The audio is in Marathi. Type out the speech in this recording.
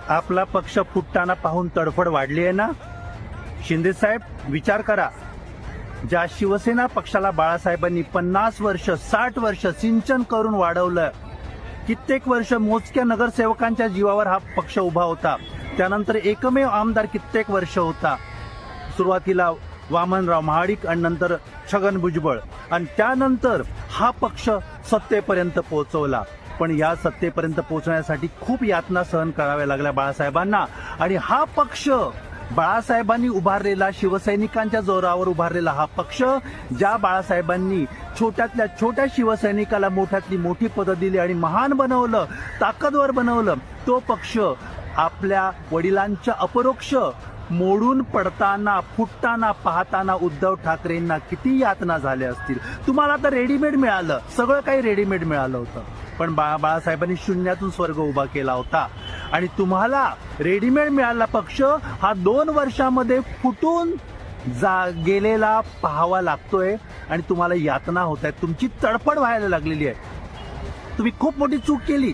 आपला पक्ष फुटताना पाहून तडफड वाढली आहे ना? शिंदे साहेब, विचार करा. ज्या शिवसेना पक्षाला बाळासाहेबांनी 50 वर्ष 60 वर्ष सिंचन करून वाढवलं, कित्येक वर्ष मोजक्या नगरसेवकांच्या जीवावर हा पक्ष उभा होता. त्यानंतर एकमेव आमदार कित्येक वर्ष होता. सुरुवातीला वामनराव महाडिक आणि नंतर छगन भुजबळ, आणि त्यानंतर हा पक्ष सत्तेपर्यंत पोहोचवला. पण या सत्तेपर्यंत पोहोचण्यासाठी खूप यातना सहन कराव्या लागल्या बाळासाहेबांना. आणि हा पक्ष बाळासाहेबांनी उभारलेला, शिवसैनिकांच्या जोरावर उभारलेला हा पक्ष, ज्या बाळासाहेबांनी छोट्यातल्या छोट्या शिवसैनिकाला मोठ्यातली मोठी पदं दिली आणि महान बनवलं, ताकदवर बनवलं, तो पक्ष आपल्या वडिलांच्या अपरोक्ष मोडून पडताना, फुटताना पाहताना उद्धव ठाकरेंना किती यातना झाल्या असतील. तुम्हाला तर रेडीमेड मिळालं, सगळं काही रेडीमेड मिळालं होतं. पण बाळासाहेबांनी शून्यातून स्वर्ग उभा केला होता. आणि तुम्हाला रेडीमेड मिळाला पक्ष हा 2 वर्षामध्ये फुटून गेलेला पाहावा लागतोय. आणि तुम्हाला यातना होत आहेत, तुमची तडफड व्हायला लागलेली आहे. तुम्ही खूप मोठी चूक केली.